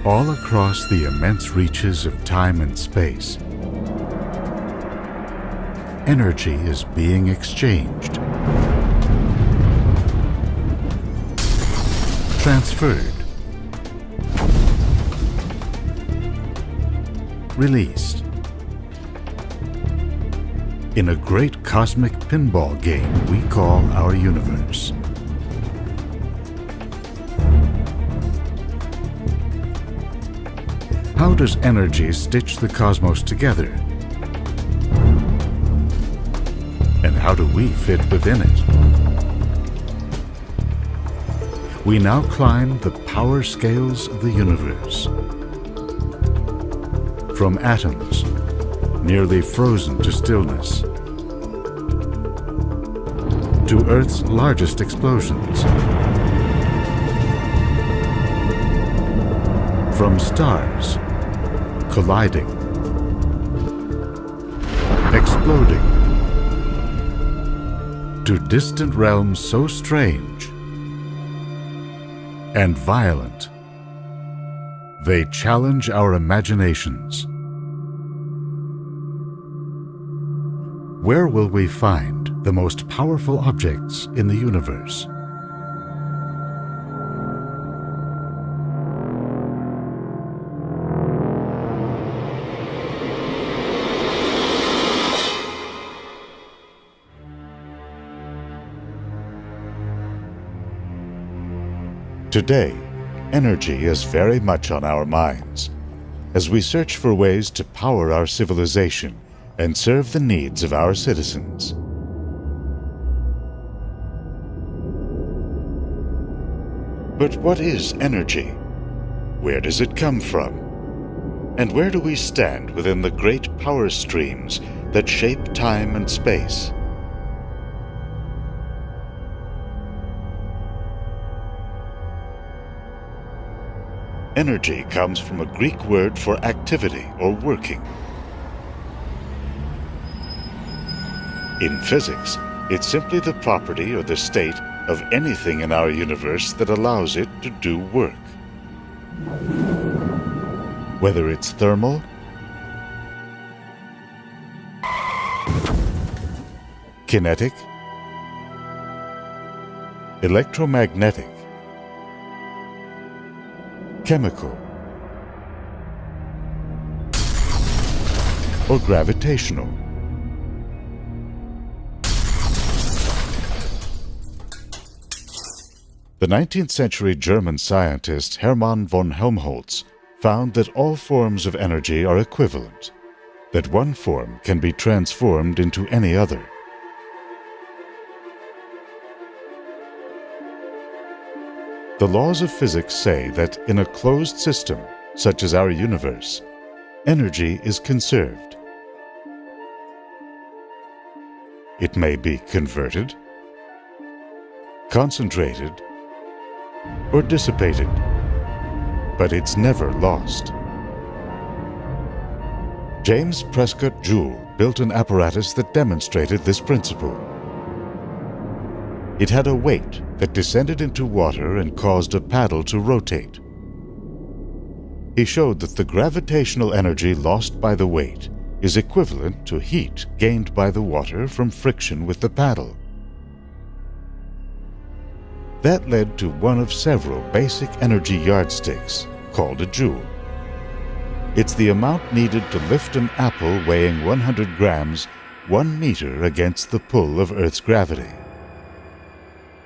All across the immense reaches of time and space, energy is being exchanged, transferred, released. In a great cosmic pinball game we call our universe. How does energy stitch the cosmos together? And how do we fit within it? We now climb the power scales of the universe. From atoms, nearly frozen to stillness, to Earth's largest explosions. From stars, colliding, exploding, to distant realms so strange and violent, they challenge our imaginations. Where will we find the most powerful objects in the universe? Today, energy is very much on our minds as we search for ways to power our civilization and serve the needs of our citizens. But what is energy? Where does it come from? And where do we stand within the great power streams that shape time and space? Energy comes from a Greek word for activity or working. In physics, it's simply the property or the state of anything in our universe that allows it to do work. Whether it's thermal, kinetic, electromagnetic, chemical, or gravitational. The 19th century German scientist Hermann von Helmholtz found that all forms of energy are equivalent, that one form can be transformed into any other. The laws of physics say that in a closed system, such as our universe, energy is conserved. It may be converted, concentrated, or dissipated, but it's never lost. James Prescott Joule built an apparatus that demonstrated this principle. It had a weight that descended into water and caused a paddle to rotate. He showed that the gravitational energy lost by the weight is equivalent to heat gained by the water from friction with the paddle. That led to one of several basic energy yardsticks called a joule. It's the amount needed to lift an apple weighing 100 grams 1 meter against the pull of Earth's gravity.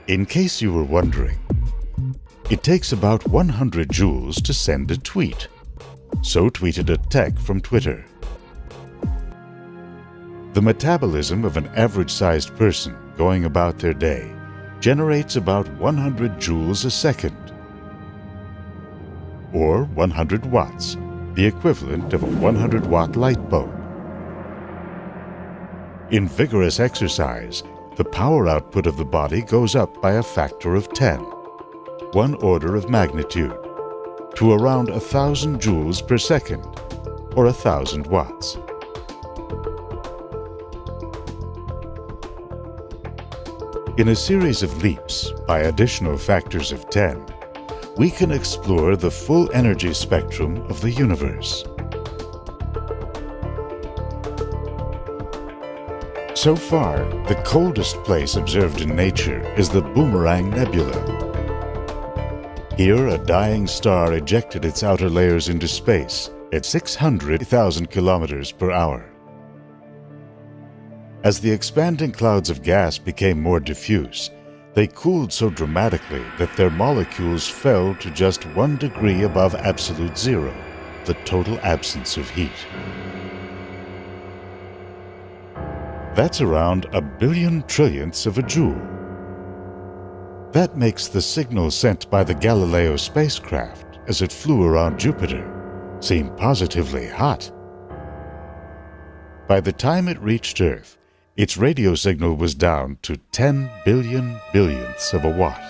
In case you were wondering, it takes about 100 joules to send a tweet. So tweeted a tech from Twitter. The metabolism of an average-sized person going about their day generates about 100 joules a second, or 100 watts, the equivalent of a 100-watt light bulb. In vigorous exercise, the power output of the body goes up by a factor of 10, one order of magnitude, to around 1,000 joules per second, or 1,000 watts. In a series of leaps by additional factors of 10, we can explore the full energy spectrum of the universe. So far, the coldest place observed in nature is the Boomerang Nebula. Here, a dying star ejected its outer layers into space at 600,000 kilometers per hour. As the expanding clouds of gas became more diffuse, they cooled so dramatically that their molecules fell to just 1 degree above absolute zero, the total absence of heat. That's around 1 billion-trillionths of a joule. That makes the signal sent by the Galileo spacecraft as it flew around Jupiter seem positively hot. By the time it reached Earth, its radio signal was down to 10 billion billionths of a watt.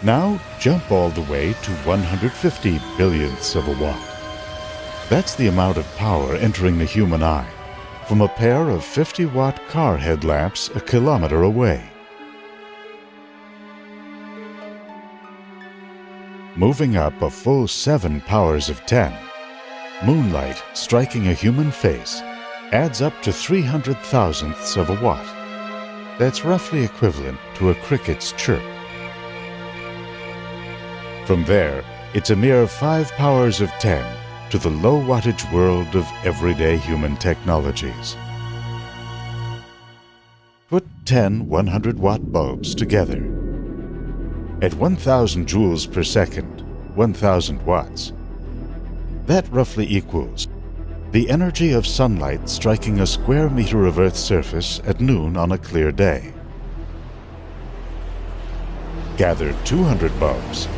Now jump all the way to 150 billionths of a watt. That's the amount of power entering the human eye from a pair of 50-watt car headlamps a kilometer away. Moving up a full 7 powers of 10, moonlight striking a human face adds up to 300 thousandths of a watt. That's roughly equivalent to a cricket's chirp. From there, it's a mere 5 powers of 10 to the low-wattage world of everyday human technologies. Put 10 100-watt bulbs together. At 1,000 joules per second, 1,000 watts, that roughly equals the energy of sunlight striking a square meter of Earth's surface at noon on a clear day. Gather 200 bulbs.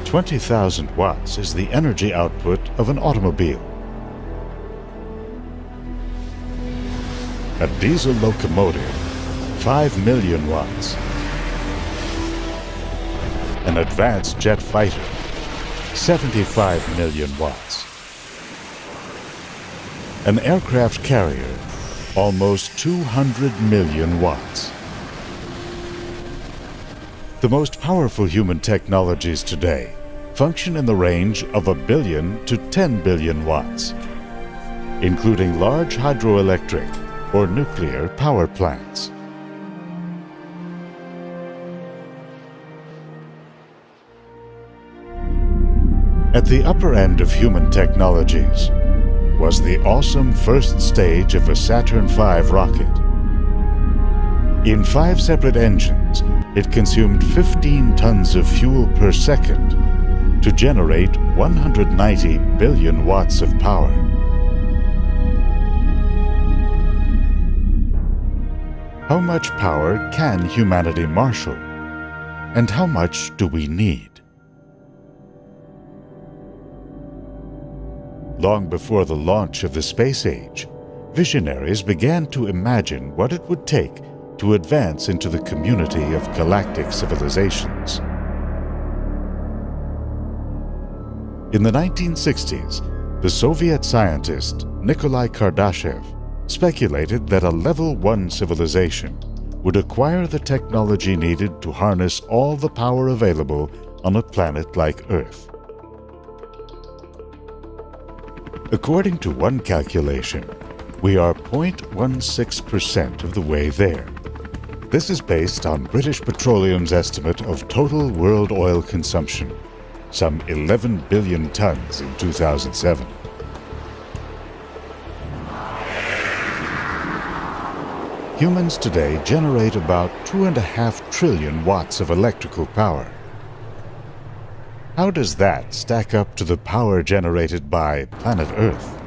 20,000 watts is the energy output of an automobile. A diesel locomotive, 5 million watts. An advanced jet fighter, 75 million watts. An aircraft carrier, almost 200 million watts. The most powerful human technologies today function in the range of 1 billion to 10 billion watts, including large hydroelectric or nuclear power plants. At the upper end of human technologies was the awesome first stage of a Saturn V rocket. In 5 separate engines, it consumed 15 tons of fuel per second to generate 190 billion watts of power. How much power can humanity marshal? And how much do we need? Long before the launch of the space age, visionaries began to imagine what it would take to advance into the community of galactic civilizations. In the 1960s, the Soviet scientist Nikolai Kardashev speculated that a level 1 civilization would acquire the technology needed to harness all the power available on a planet like Earth. According to one calculation, we are 0.16% of the way there. This is based on British Petroleum's estimate of total world oil consumption, some 11 billion tons in 2007. Humans today generate about 2.5 trillion watts of electrical power. How does that stack up to the power generated by planet Earth?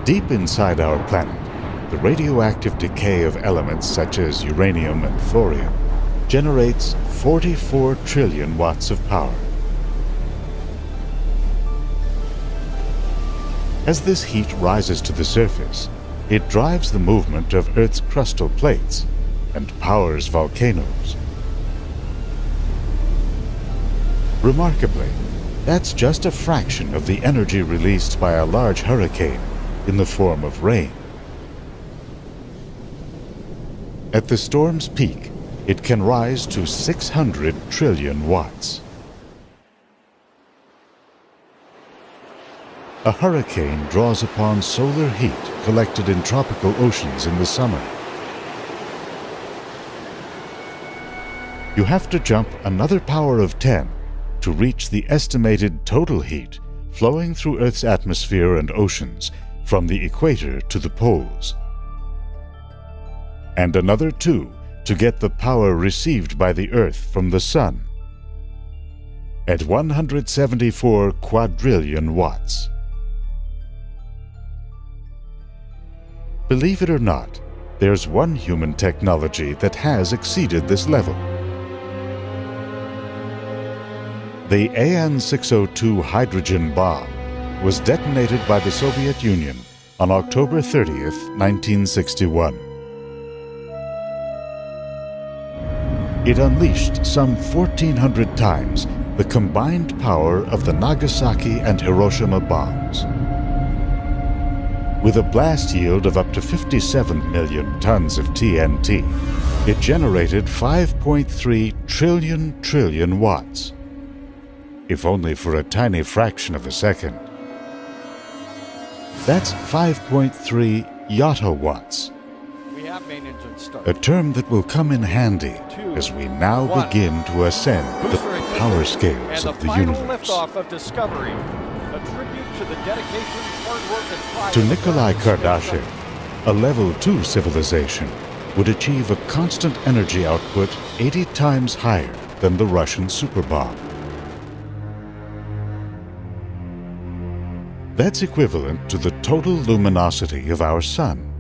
Deep inside our planet, the radioactive decay of elements such as uranium and thorium generates 44 trillion watts of power. As this heat rises to the surface, it drives the movement of Earth's crustal plates and powers volcanoes. Remarkably, that's just a fraction of the energy released by a large hurricane in the form of rain. At the storm's peak, it can rise to 600 trillion watts. A hurricane draws upon solar heat collected in tropical oceans in the summer. You have to jump another power of 10 to reach the estimated total heat flowing through Earth's atmosphere and oceans from the equator to the poles. And another 2 to get the power received by the Earth from the Sun at 174 quadrillion watts. Believe it or not, there's one human technology that has exceeded this level. The AN-602 hydrogen bomb was detonated by the Soviet Union on October 30th, 1961. It unleashed some 1,400 times the combined power of the Nagasaki and Hiroshima bombs. With a blast yield of up to 57 million tons of TNT, it generated 5.3 trillion watts, if only for a tiny fraction of a second. That's 5.3 yottawatts, a term that will come in handy as we now begin to ascend the power scales of the universe. To Nikolai Kardashev, a level 2 civilization would achieve a constant energy output 80 times higher than the Russian superbomb. That's equivalent to the total luminosity of our Sun,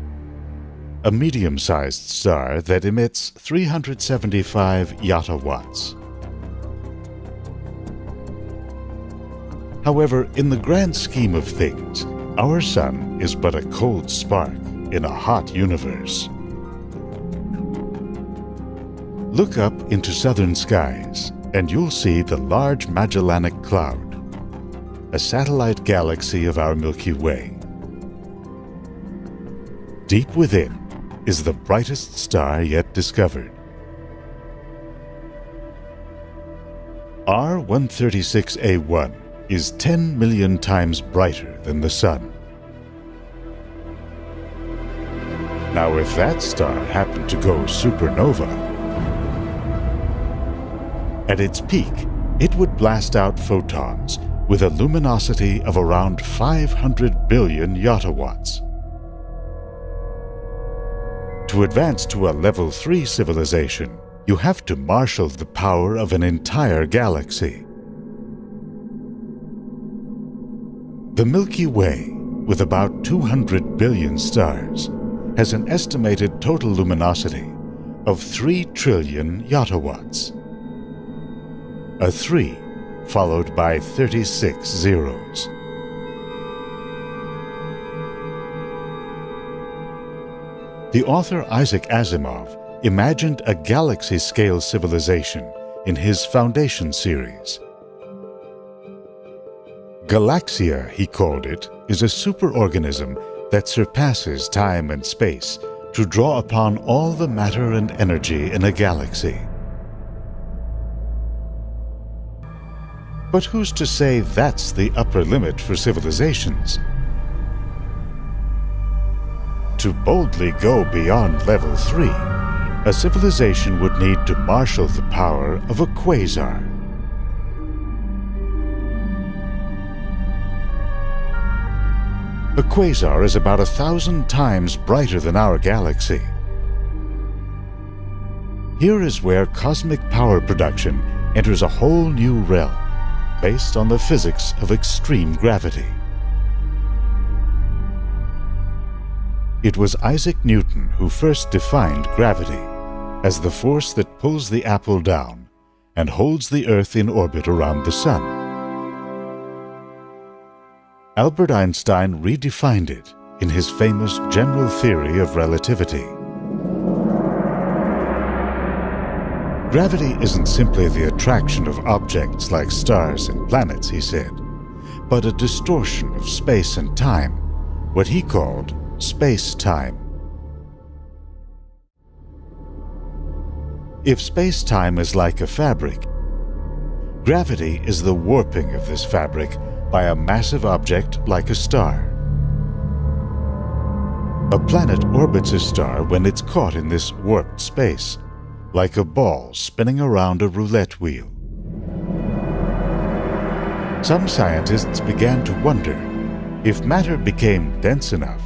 a medium-sized star that emits 375 yottawatts. However, in the grand scheme of things, our Sun is but a cold spark in a hot universe. Look up into southern skies, and you'll see the Large Magellanic Cloud, a satellite galaxy of our Milky Way. Deep within is the brightest star yet discovered. R136a1 is 10 million times brighter than the Sun. Now, if that star happened to go supernova, at its peak, it would blast out photons with a luminosity of around 500 billion yottawatts. To advance to a level 3 civilization, you have to marshal the power of an entire galaxy. The Milky Way, with about 200 billion stars, has an estimated total luminosity of 3 trillion yottawatts. A 3 followed by 36 zeros. The author Isaac Asimov imagined a galaxy-scale civilization in his Foundation series. Galaxia, he called it, is a superorganism that surpasses time and space to draw upon all the matter and energy in a galaxy. But who's to say that's the upper limit for civilizations? To boldly go beyond level 3, a civilization would need to marshal the power of a quasar. A quasar is about 1,000 times brighter than our galaxy. Here is where cosmic power production enters a whole new realm, based on the physics of extreme gravity. It was Isaac Newton who first defined gravity as the force that pulls the apple down and holds the Earth in orbit around the Sun. Albert Einstein redefined it in his famous general theory of relativity. Gravity isn't simply the attraction of objects like stars and planets, he said, but a distortion of space and time, what he called space-time. If space-time is like a fabric, gravity is the warping of this fabric by a massive object like a star. A planet orbits a star when it's caught in this warped space, like a ball spinning around a roulette wheel. Some scientists began to wonder, if matter became dense enough,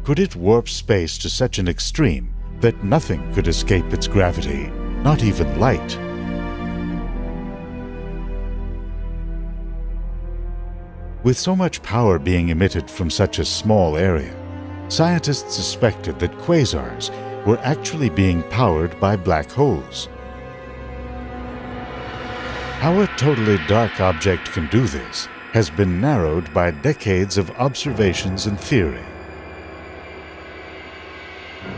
could it warp space to such an extreme that nothing could escape its gravity, not even light? With so much power being emitted from such a small area, scientists suspected that quasars were actually being powered by black holes. How a totally dark object can do this has been narrowed by decades of observations and theory.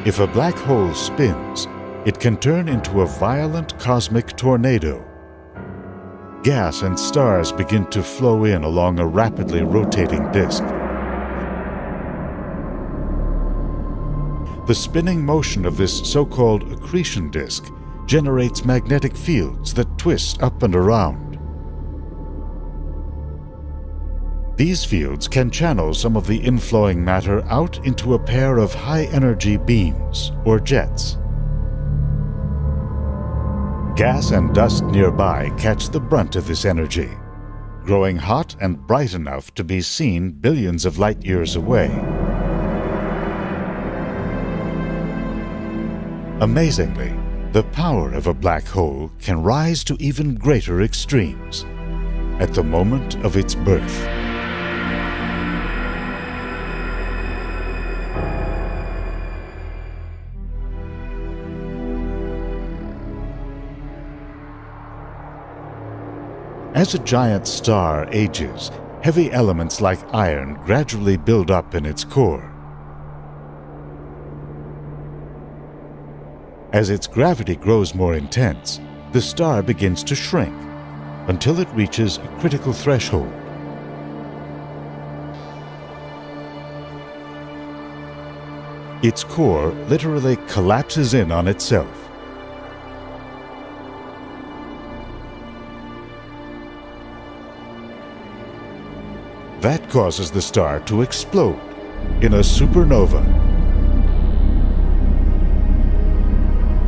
If a black hole spins, it can turn into a violent cosmic tornado. Gas and stars begin to flow in along a rapidly rotating disk. The spinning motion of this so-called accretion disk generates magnetic fields that twist up and around. These fields can channel some of the inflowing matter out into a pair of high-energy beams, or jets. Gas and dust nearby catch the brunt of this energy, growing hot and bright enough to be seen billions of light years away. Amazingly, the power of a black hole can rise to even greater extremes at the moment of its birth. As a giant star ages, heavy elements like iron gradually build up in its core. As its gravity grows more intense, the star begins to shrink until it reaches a critical threshold. Its core literally collapses in on itself. That causes the star to explode in a supernova.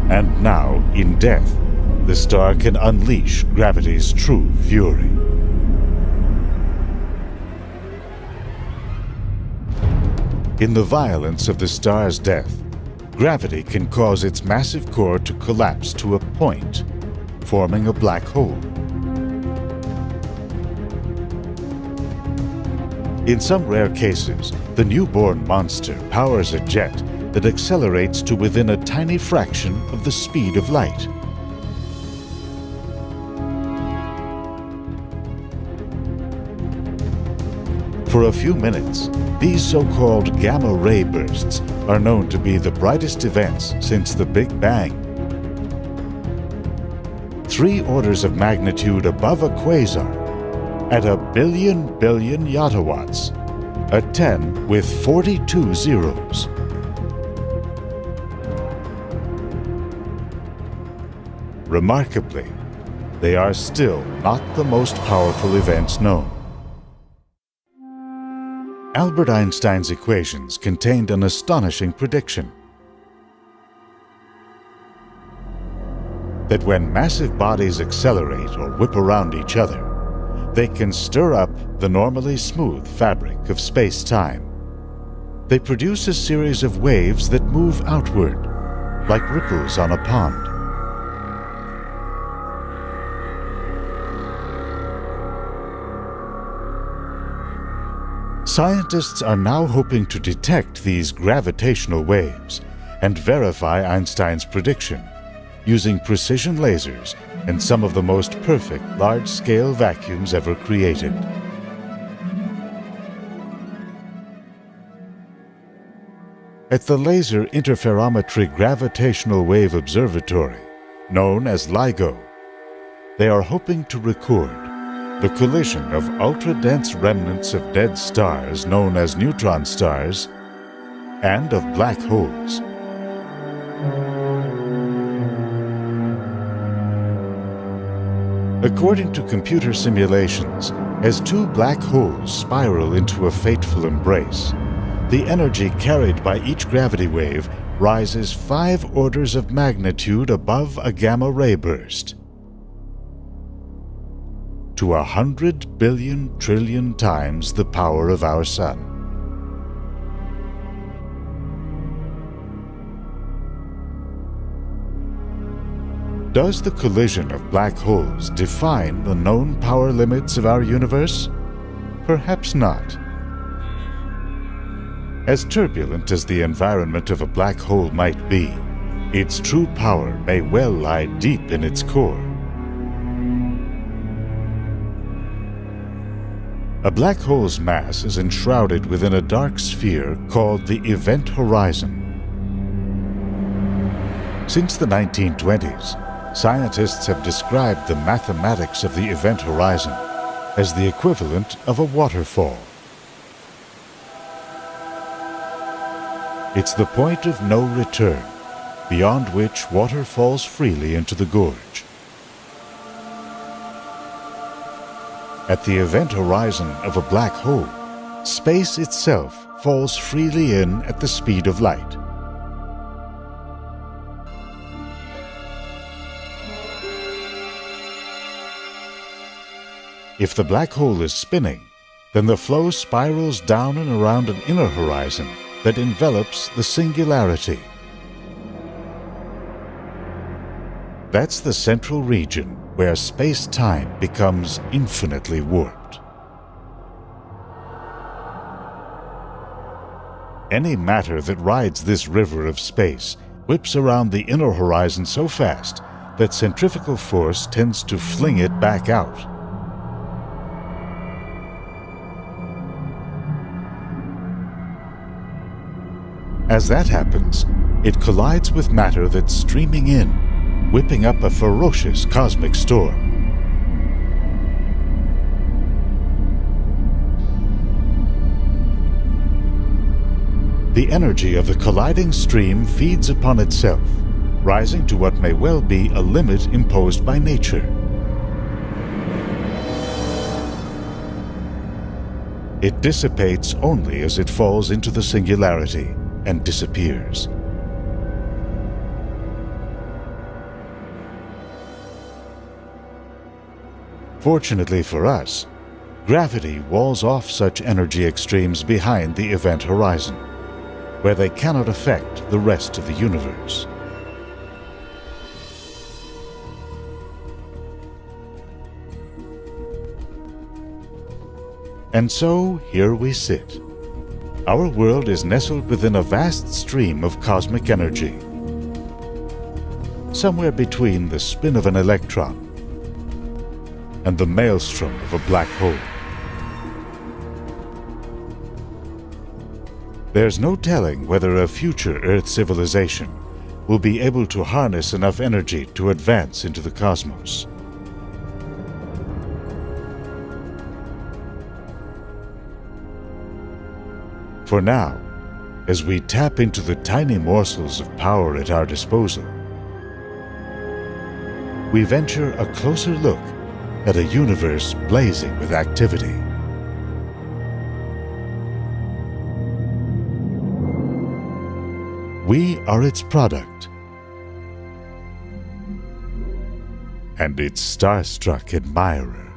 And now, in death, the star can unleash gravity's true fury. In the violence of the star's death, gravity can cause its massive core to collapse to a point, forming a black hole. In some rare cases, the newborn monster powers a jet that accelerates to within a tiny fraction of the speed of light. For a few minutes, these so-called gamma ray bursts are known to be the brightest events since the Big Bang. 3 orders of magnitude above a quasar, at a billion yottawatts, a 10 with 42 zeros. Remarkably, they are still not the most powerful events known. Albert Einstein's equations contained an astonishing prediction: that when massive bodies accelerate or whip around each other, they can stir up the normally smooth fabric of space-time. They produce a series of waves that move outward, like ripples on a pond. Scientists are now hoping to detect these gravitational waves and verify Einstein's prediction using precision lasers and some of the most perfect large-scale vacuums ever created. At the Laser Interferometry Gravitational Wave Observatory, known as LIGO, they are hoping to record the collision of ultra-dense remnants of dead stars known as neutron stars and of black holes. According to computer simulations, as two black holes spiral into a fateful embrace, the energy carried by each gravity wave rises 5 orders of magnitude above a gamma ray burst to 100 billion trillion times the power of our Sun. Does the collision of black holes define the known power limits of our universe? Perhaps not. As turbulent as the environment of a black hole might be, its true power may well lie deep in its core. A black hole's mass is enshrouded within a dark sphere called the event horizon. Since the 1920s, scientists have described the mathematics of the event horizon as the equivalent of a waterfall. It's the point of no return, beyond which water falls freely into the gorge. At the event horizon of a black hole, space itself falls freely in at the speed of light. If the black hole is spinning, then the flow spirals down and around an inner horizon that envelops the singularity. That's the central region where space-time becomes infinitely warped. Any matter that rides this river of space whips around the inner horizon so fast that centrifugal force tends to fling it back out. As that happens, it collides with matter that's streaming in, whipping up a ferocious cosmic storm. The energy of the colliding stream feeds upon itself, rising to what may well be a limit imposed by nature. It dissipates only as it falls into the singularity and disappears. Fortunately for us, gravity walls off such energy extremes behind the event horizon, where they cannot affect the rest of the universe. And so here we sit. Our world is nestled within a vast stream of cosmic energy, somewhere between the spin of an electron and the maelstrom of a black hole. There's no telling whether a future Earth civilization will be able to harness enough energy to advance into the cosmos. For now, as we tap into the tiny morsels of power at our disposal, we venture a closer look at a universe blazing with activity. We are its product, and its starstruck admirer.